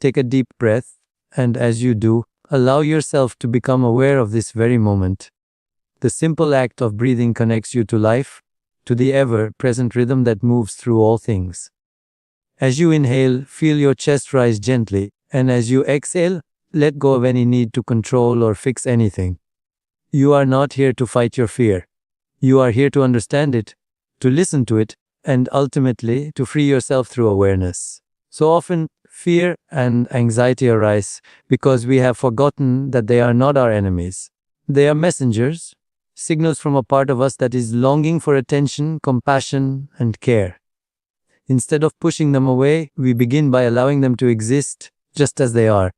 Take a deep breath, and as you do, allow yourself to become aware of this very moment. The simple act of breathing connects you to life, to the ever-present rhythm that moves through all things. As you inhale, feel your chest rise gently, and as you exhale, let go of any need to control or fix anything. You are not here to fight your fear. You are here to understand it, to listen to it, and ultimately to free yourself through awareness. So often, fear and anxiety arise because we have forgotten that they are not our enemies. They are messengers, signals from a part of us that is longing for attention, compassion, and care. Instead of pushing them away, we begin by allowing them to exist just as they are.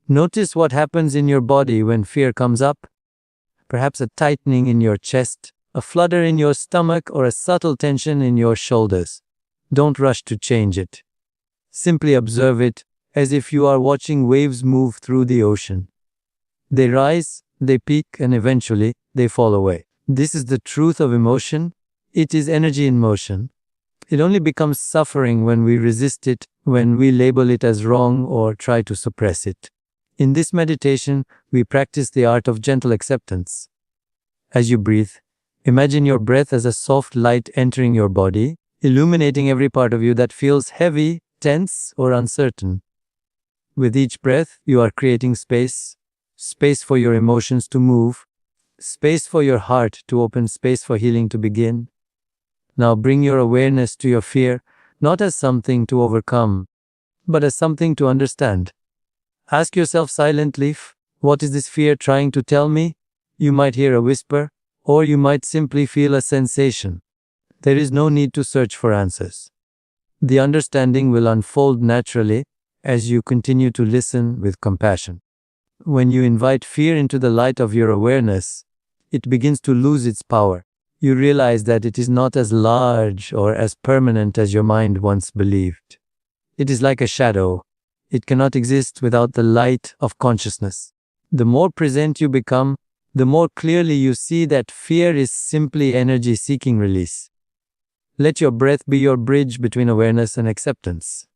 Notice what happens in your body when fear comes up. Perhaps a tightening in your chest, a flutter in your stomach, or a subtle tension in your shoulders. Don't rush to change it. Simply observe it as if you are watching waves move through the ocean. They rise, they peak, and eventually they fall away. This is the truth of emotion. It is energy in motion. It only becomes suffering when we resist it, when we label it as wrong or try to suppress it. In this meditation, we practice the art of gentle acceptance. As you breathe, imagine your breath as a soft light entering your body, illuminating every part of you that feels heavy, tense, or uncertain. With each breath, you are creating space for your emotions to move, space for your heart to open, space for healing to begin. Now bring your awareness to your fear, not as something to overcome, but as something to understand. Ask yourself silently, what is this fear trying to tell me? You might hear a whisper, or you might simply feel a sensation. There is no need to search for answers. The understanding will unfold naturally as you continue to listen with compassion. When you invite fear into the light of your awareness, it begins to lose its power. You realize that it is not as large or as permanent as your mind once believed. It is like a shadow. It cannot exist without the light of consciousness. The more present you become, the more clearly you see that fear is simply energy seeking release. Let your breath be your bridge between awareness and acceptance.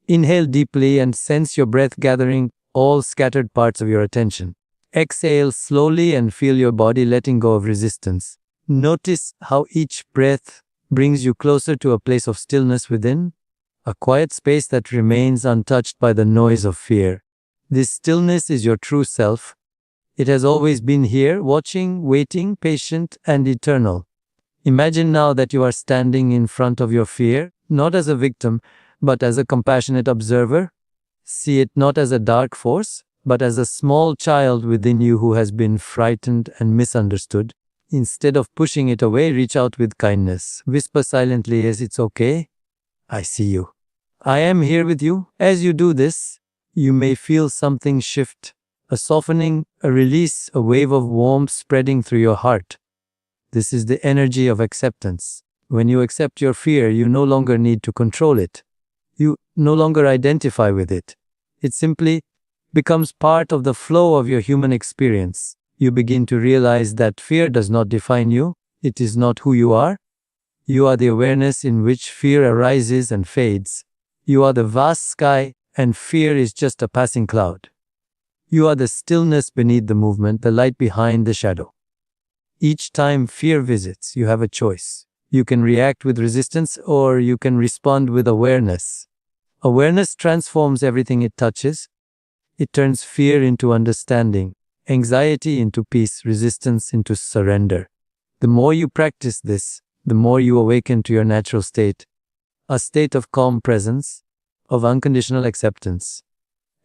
Inhale deeply and sense your breath gathering all scattered parts of your attention. Exhale slowly and feel your body letting go of resistance. Notice how each breath brings you closer to a place of stillness within, a quiet space that remains untouched by the noise of fear. This stillness is your true self. It has always been here, watching, waiting, patient, and eternal. Imagine now that you are standing in front of your fear, not as a victim, but as a compassionate observer. See it not as a dark force, but as a small child within you who has been frightened and misunderstood. Instead of pushing it away, reach out with kindness. Whisper silently, "Yes, it's okay. I see you. I am here with you." As you do this, you may feel something shift, a softening, a release, a wave of warmth spreading through your heart. This is the energy of acceptance. When you accept your fear, you no longer need to control it. You no longer identify with it. It simply becomes part of the flow of your human experience. You begin to realize that fear does not define you. It is not who you are. You are the awareness in which fear arises and fades. You are the vast sky, and fear is just a passing cloud. You are the stillness beneath the movement, the light behind the shadow. Each time fear visits, you have a choice. You can react with resistance, or you can respond with awareness. Awareness transforms everything it touches. It turns fear into understanding, anxiety into peace, resistance into surrender. The more you practice this, the more you awaken to your natural state, a state of calm presence, of unconditional acceptance.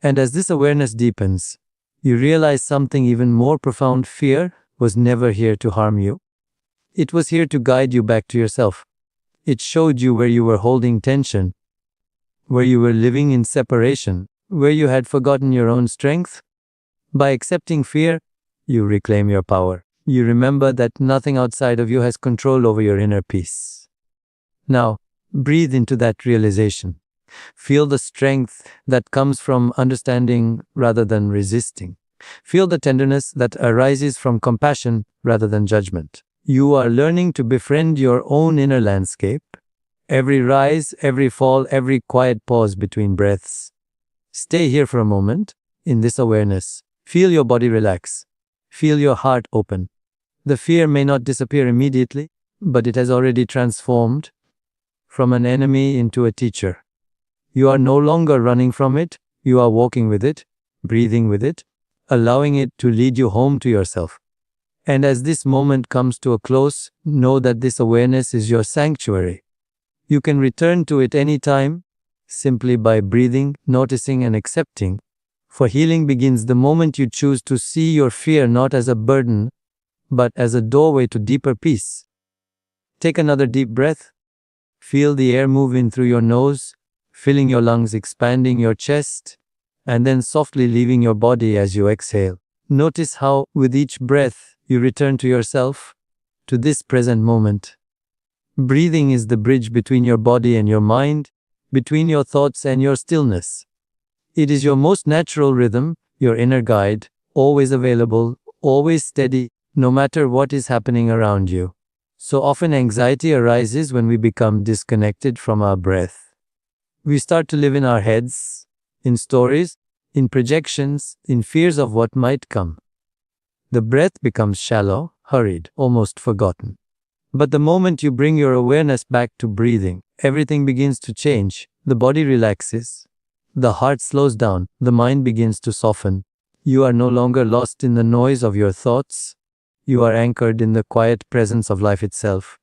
And as this awareness deepens, you realize something even more profound. Fear was never here to harm you. It was here to guide you back to yourself. It showed you where you were holding tension, where you were living in separation, where you had forgotten your own strength. By accepting fear, you reclaim your power. You remember that nothing outside of you has control over your inner peace. Now, breathe into that realization. Feel the strength that comes from understanding rather than resisting. Feel the tenderness that arises from compassion rather than judgment. You are learning to befriend your own inner landscape. Every rise, every fall, every quiet pause between breaths. Stay here for a moment, in this awareness. Feel your body relax. Feel your heart open. The fear may not disappear immediately, but it has already transformed from an enemy into a teacher. You are no longer running from it, you are walking with it, breathing with it, allowing it to lead you home to yourself. And as this moment comes to a close, know that this awareness is your sanctuary. You can return to it anytime, simply by breathing, noticing, and accepting. For healing begins the moment you choose to see your fear not as a burden, but as a doorway to deeper peace. Take another deep breath. Feel the air move in through your nose, filling your lungs, expanding your chest, and then softly leaving your body as you exhale. Notice how, with each breath, you return to yourself, to this present moment. Breathing is the bridge between your body and your mind, between your thoughts and your stillness. It is your most natural rhythm, your inner guide, always available, always steady, no matter what is happening around you. So often anxiety arises when we become disconnected from our breath. We start to live in our heads, in stories, in projections, in fears of what might come. The breath becomes shallow, hurried, almost forgotten. But the moment you bring your awareness back to breathing, everything begins to change. The body relaxes, the heart slows down, the mind begins to soften. You are no longer lost in the noise of your thoughts. You are anchored in the quiet presence of life itself.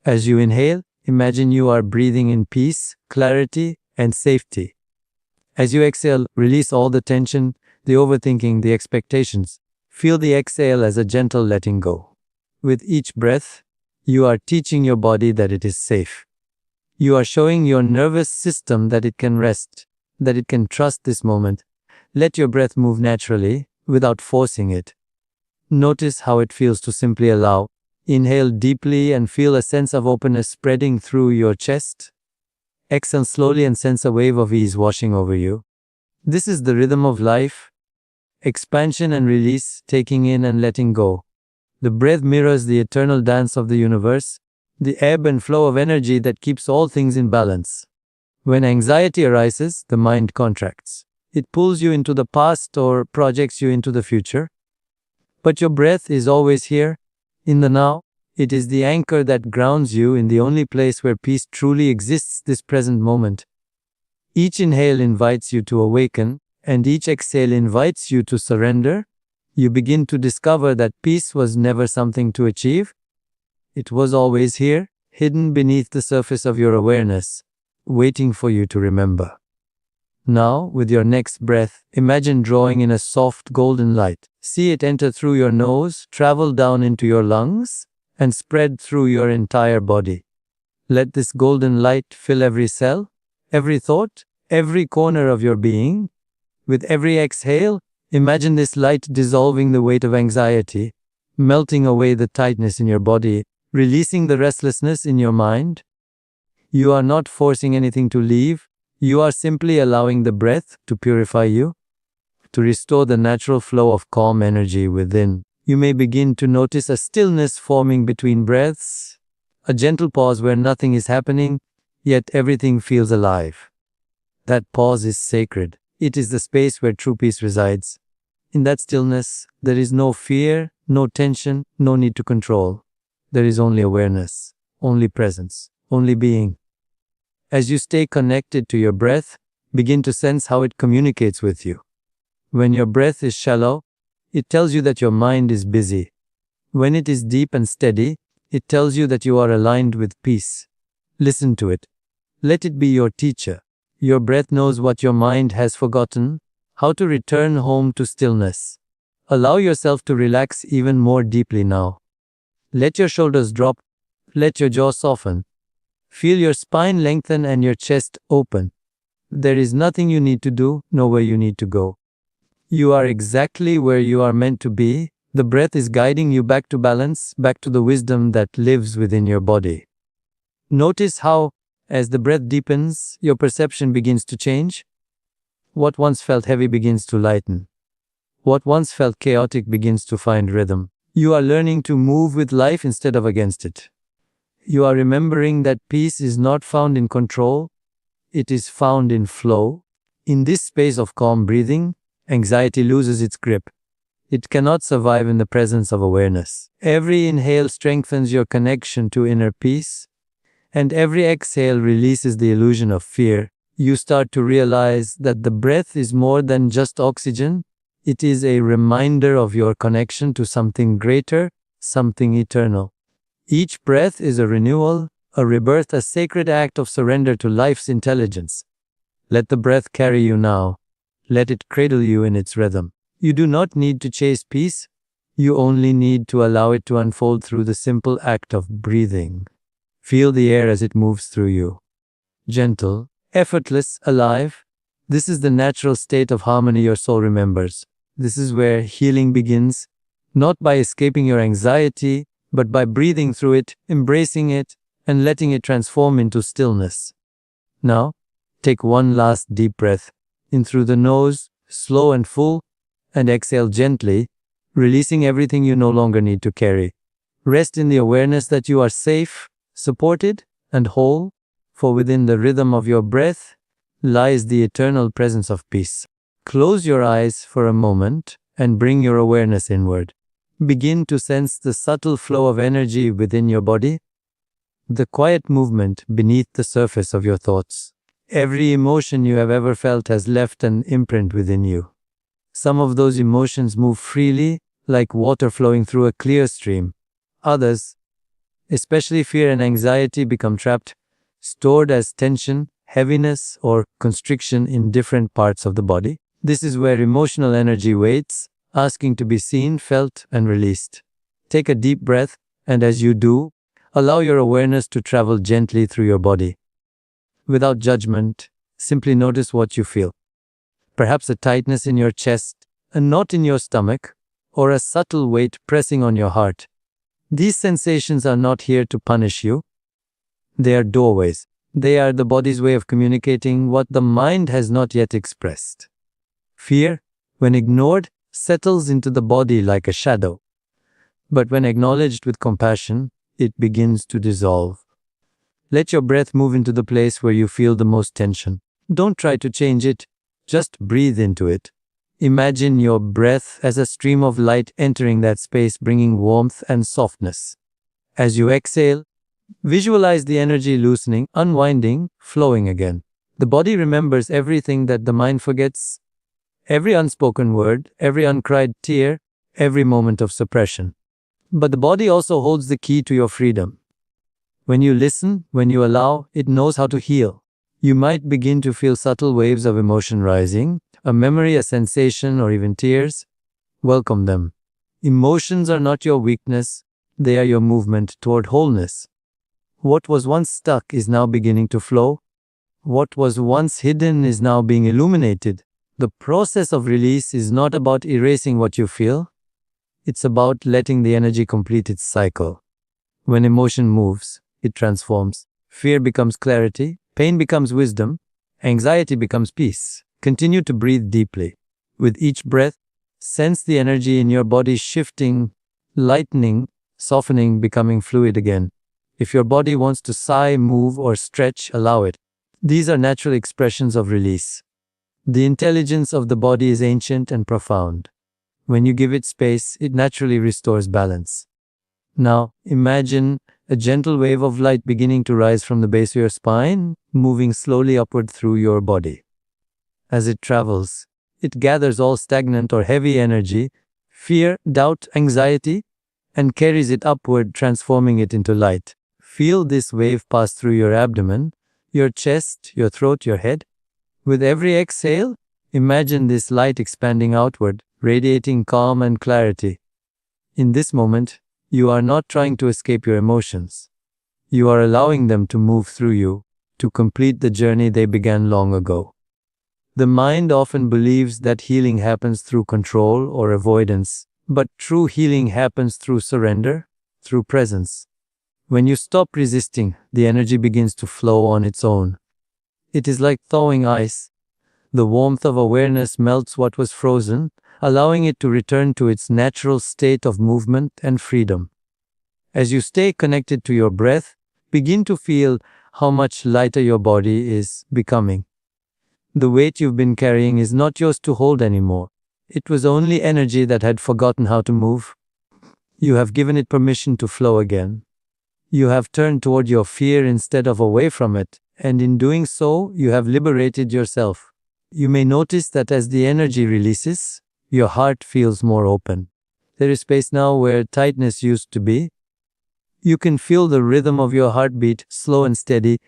As you inhale, imagine you are breathing in peace, clarity, and safety. As you exhale, release all the tension, the overthinking, the expectations. Feel the exhale as a gentle letting go. With each breath, you are teaching your body that it is safe. You are showing your nervous system that it can rest, that it can trust this moment. Let your breath move naturally, without forcing it. Notice how it feels to simply allow. Inhale deeply and feel a sense of openness spreading through your chest. Exhale slowly and sense a wave of ease washing over you. This is the rhythm of life. Expansion and release, taking in and letting go. The breath mirrors the eternal dance of the universe, the ebb and flow of energy that keeps all things in balance. When anxiety arises, the mind contracts. It pulls you into the past or projects you into the future. But your breath is always here, in the now. It is the anchor that grounds you in the only place where peace truly exists, this present moment. Each inhale invites you to awaken, and each exhale invites you to surrender. You begin to discover that peace was never something to achieve. It was always here, hidden beneath the surface of your awareness, waiting for you to remember. Now, with your next breath, imagine drawing in a soft golden light. See it enter through your nose, travel down into your lungs, and spread through your entire body. Let this golden light fill every cell, every thought, every corner of your being. With every exhale, imagine this light dissolving the weight of anxiety, melting away the tightness in your body, releasing the restlessness in your mind. You are not forcing anything to leave. You are simply allowing the breath to purify you, to restore the natural flow of calm energy within. You may begin to notice a stillness forming between breaths, a gentle pause where nothing is happening, yet everything feels alive. That pause is sacred. It is the space where true peace resides. In that stillness, there is no fear, no tension, no need to control. There is only awareness, only presence, only being. As you stay connected to your breath, begin to sense how it communicates with you. When your breath is shallow, it tells you that your mind is busy. When it is deep and steady, it tells you that you are aligned with peace. Listen to it. Let it be your teacher. Your breath knows what your mind has forgotten, how to return home to stillness. Allow yourself to relax even more deeply now. Let your shoulders drop. Let your jaw soften. Feel your spine lengthen and your chest open. There is nothing you need to do, nowhere you need to go. You are exactly where you are meant to be. The breath is guiding you back to balance, back to the wisdom that lives within your body. Notice how, as the breath deepens, your perception begins to change. What once felt heavy begins to lighten. What once felt chaotic begins to find rhythm. You are learning to move with life instead of against it. You are remembering that peace is not found in control, it is found in flow. In this space of calm breathing, anxiety loses its grip. It cannot survive in the presence of awareness. Every inhale strengthens your connection to inner peace, and every exhale releases the illusion of fear. You start to realize that the breath is more than just oxygen. It is a reminder of your connection to something greater, something eternal. Each breath is a renewal, a rebirth, a sacred act of surrender to life's intelligence. Let the breath carry you now. Let it cradle you in its rhythm. You do not need to chase peace. You only need to allow it to unfold through the simple act of breathing. Feel the air as it moves through you. Gentle, effortless, alive. This is the natural state of harmony your soul remembers. This is where healing begins, not by escaping your anxiety, but by breathing through it, embracing it, and letting it transform into stillness. Now, take one last deep breath, in through the nose, slow and full, and exhale gently, releasing everything you no longer need to carry. Rest in the awareness that you are safe, supported, and whole, for within the rhythm of your breath lies the eternal presence of peace. Close your eyes for a moment and bring your awareness inward. Begin to sense the subtle flow of energy within your body, the quiet movement beneath the surface of your thoughts. Every emotion you have ever felt has left an imprint within you. Some of those emotions move freely, like water flowing through a clear stream. Others, especially fear and anxiety, become trapped, stored as tension, heaviness, or constriction in different parts of the body. This is where emotional energy waits, asking to be seen, felt, and released. Take a deep breath, and as you do, allow your awareness to travel gently through your body. Without judgment, simply notice what you feel. Perhaps a tightness in your chest, a knot in your stomach, or a subtle weight pressing on your heart. These sensations are not here to punish you. They are doorways. They are the body's way of communicating what the mind has not yet expressed. Fear, when ignored, settles into the body like a shadow. But when acknowledged with compassion, it begins to dissolve. Let your breath move into the place where you feel the most tension. Don't try to change it, just breathe into it. Imagine your breath as a stream of light entering that space, bringing warmth and softness. As you exhale, visualize the energy loosening, unwinding, flowing again. The body remembers everything that the mind forgets. Every unspoken word, every uncried tear, every moment of suppression. But the body also holds the key to your freedom. When you listen, when you allow, it knows how to heal. You might begin to feel subtle waves of emotion rising, a memory, a sensation, or even tears. Welcome them. Emotions are not your weakness, they are your movement toward wholeness. What was once stuck is now beginning to flow. What was once hidden is now being illuminated. The process of release is not about erasing what you feel. It's about letting the energy complete its cycle. When emotion moves, it transforms. Fear becomes clarity, pain becomes wisdom, anxiety becomes peace. Continue to breathe deeply. With each breath, sense the energy in your body shifting, lightening, softening, becoming fluid again. If your body wants to sigh, move, or stretch, allow it. These are natural expressions of release. The intelligence of the body is ancient and profound. When you give it space, it naturally restores balance. Now, imagine a gentle wave of light beginning to rise from the base of your spine, moving slowly upward through your body. As it travels, it gathers all stagnant or heavy energy, fear, doubt, anxiety, and carries it upward, transforming it into light. Feel this wave pass through your abdomen, your chest, your throat, your head. With every exhale, imagine this light expanding outward, radiating calm and clarity. In this moment, you are not trying to escape your emotions. You are allowing them to move through you, to complete the journey they began long ago. The mind often believes that healing happens through control or avoidance, but true healing happens through surrender, through presence. When you stop resisting, the energy begins to flow on its own. It is like thawing ice. The warmth of awareness melts what was frozen, allowing it to return to its natural state of movement and freedom. As you stay connected to your breath, begin to feel how much lighter your body is becoming. The weight you've been carrying is not yours to hold anymore. It was only energy that had forgotten how to move. You have given it permission to flow again. You have turned toward your fear instead of away from it, and in doing so, you have liberated yourself. You may notice that as the energy releases, your heart feels more open. There is space now where tightness used to be. You can feel the rhythm of your heartbeat, slow and steady,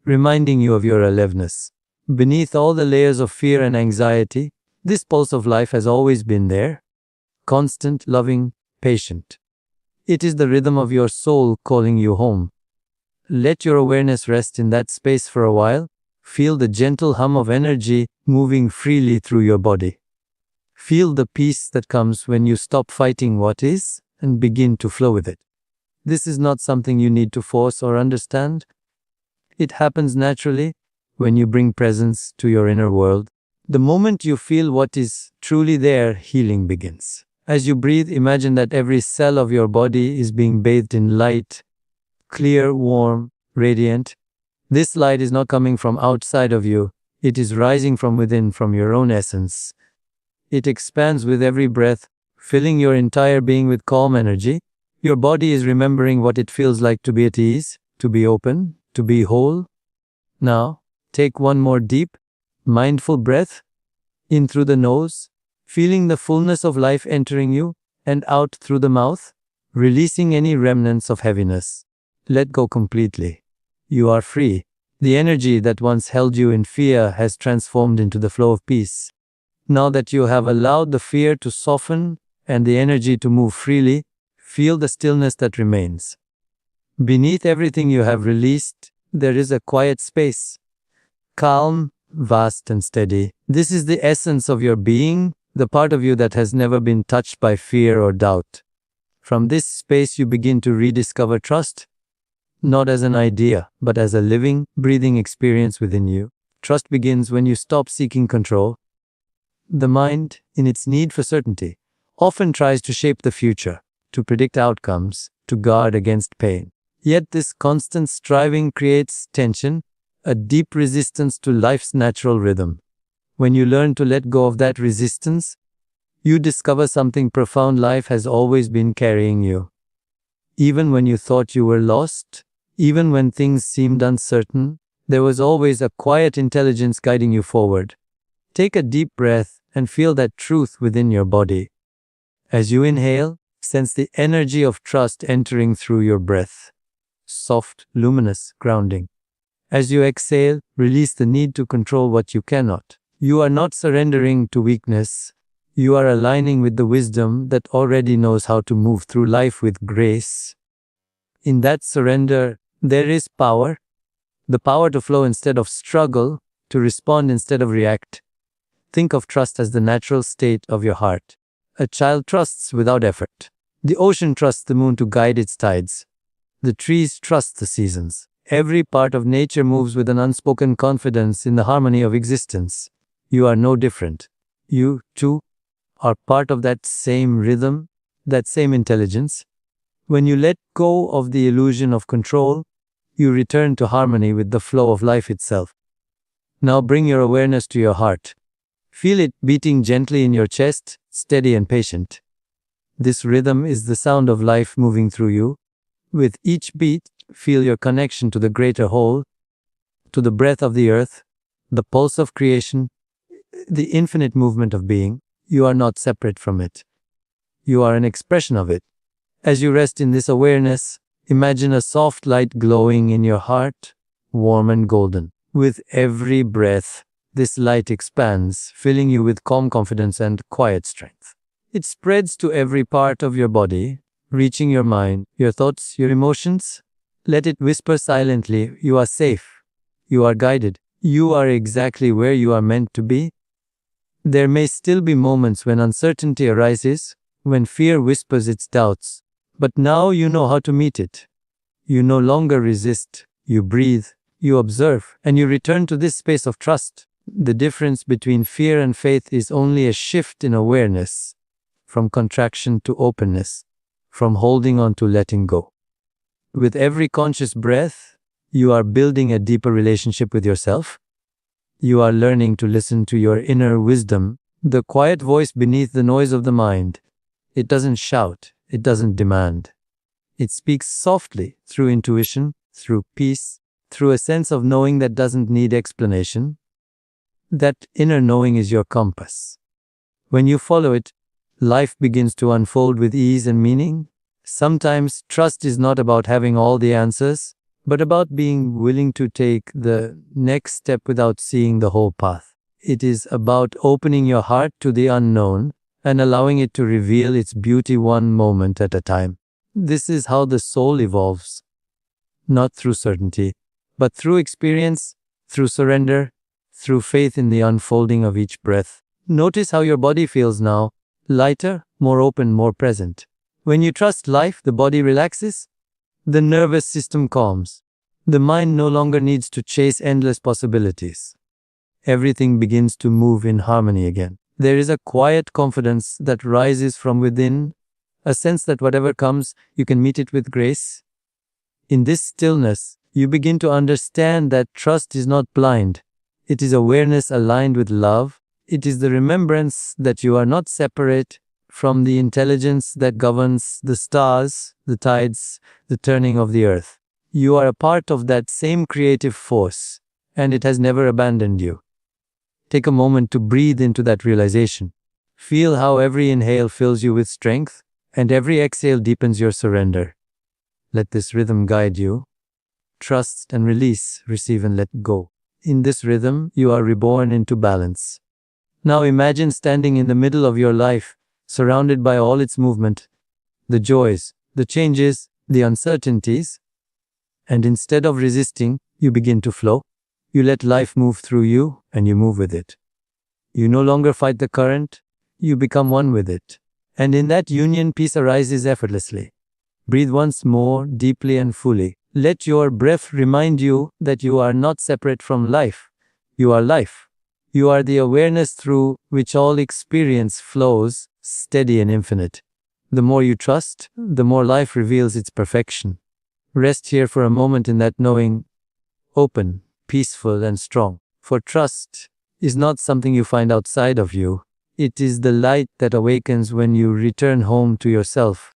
reminding you of your aliveness. Beneath all the layers of fear and anxiety, this pulse of life has always been there. Constant, loving, patient. It is the rhythm of your soul calling you home. Let your awareness rest in that space for a while. Feel the gentle hum of energy moving freely through your body. Feel the peace that comes when you stop fighting what is and begin to flow with it. This is not something you need to force or understand. It happens naturally when you bring presence to your inner world. The moment you feel what is truly there, healing begins. As you breathe, imagine that every cell of your body is being bathed in light, clear, warm, radiant. This light is not coming from outside of you. It is rising from within, from your own essence. It expands with every breath, filling your entire being with calm energy. Your body is remembering what it feels like to be at ease, to be open, to be whole. Now, take one more deep, mindful breath, in through the nose, feeling the fullness of life entering you, and out through the mouth, releasing any remnants of heaviness. Let go completely. You are free. The energy that once held you in fear has transformed into the flow of peace. Now that you have allowed the fear to soften and the energy to move freely, feel the stillness that remains. Beneath everything you have released, there is a quiet space. Calm, vast and steady. This is the essence of your being, the part of you that has never been touched by fear or doubt. From this space you begin to rediscover trust, not as an idea, but as a living, breathing experience within you. Trust begins when you stop seeking control. The mind, in its need for certainty, often tries to shape the future, to predict outcomes, to guard against pain. Yet this constant striving creates tension, a deep resistance to life's natural rhythm. When you learn to let go of that resistance, you discover something profound. Life has always been carrying you. Even when you thought you were lost, even when things seemed uncertain, there was always a quiet intelligence guiding you forward. Take a deep breath and feel that truth within your body. As you inhale, sense the energy of trust entering through your breath. Soft, luminous, grounding. As you exhale, release the need to control what you cannot. You are not surrendering to weakness. You are aligning with the wisdom that already knows how to move through life with grace. In that surrender, there is power. The power to flow instead of struggle, to respond instead of react. Think of trust as the natural state of your heart. A child trusts without effort. The ocean trusts the moon to guide its tides. The trees trust the seasons. Every part of nature moves with an unspoken confidence in the harmony of existence. You are no different. You, too, are part of that same rhythm, that same intelligence. When you let go of the illusion of control, you return to harmony with the flow of life itself. Now bring your awareness to your heart. Feel it beating gently in your chest, steady and patient. This rhythm is the sound of life moving through you. With each beat, feel your connection to the greater whole, to the breath of the earth, the pulse of creation, the infinite movement of being. You are not separate from it. You are an expression of it. As you rest in this awareness, imagine a soft light glowing in your heart, warm and golden. With every breath, this light expands, filling you with calm confidence and quiet strength. It spreads to every part of your body, reaching your mind, your thoughts, your emotions. Let it whisper silently, you are safe. You are guided. You are exactly where you are meant to be. There may still be moments when uncertainty arises, when fear whispers its doubts. But now you know how to meet it. You no longer resist. You breathe. You observe. And you return to this space of trust. The difference between fear and faith is only a shift in awareness. From contraction to openness. From holding on to letting go. With every conscious breath, you are building a deeper relationship with yourself. You are learning to listen to your inner wisdom, the quiet voice beneath the noise of the mind. It doesn't shout, it doesn't demand. It speaks softly, through intuition, through peace, through a sense of knowing that doesn't need explanation. That inner knowing is your compass. When you follow it, life begins to unfold with ease and meaning. Sometimes trust is not about having all the answers, but about being willing to take the next step without seeing the whole path. It is about opening your heart to the unknown and allowing it to reveal its beauty one moment at a time. This is how the soul evolves, not through certainty, but through experience, through surrender, through faith in the unfolding of each breath. Notice how your body feels now, lighter, more open, more present. When you trust life, the body relaxes, the nervous system calms. The mind no longer needs to chase endless possibilities. Everything begins to move in harmony again. There is a quiet confidence that rises from within, a sense that whatever comes, you can meet it with grace. In this stillness, you begin to understand that trust is not blind. It is awareness aligned with love. It is the remembrance that you are not separate from the intelligence that governs the stars, the tides, the turning of the earth. You are a part of that same creative force, and it has never abandoned you. Take a moment to breathe into that realization. Feel how every inhale fills you with strength, and every exhale deepens your surrender. Let this rhythm guide you. Trust and release, receive and let go. In this rhythm, you are reborn into balance. Now imagine standing in the middle of your life, surrounded by all its movement, the joys, the changes, the uncertainties, and instead of resisting, you begin to flow. You let life move through you, and you move with it. You no longer fight the current, you become one with it. And in that union, peace arises effortlessly. Breathe once more, deeply and fully. Let your breath remind you that you are not separate from life. You are life. You are the awareness through which all experience flows, steady and infinite. The more you trust, the more life reveals its perfection. Rest here for a moment in that knowing, open, peaceful and strong. For trust is not something you find outside of you. It is the light that awakens when you return home to yourself.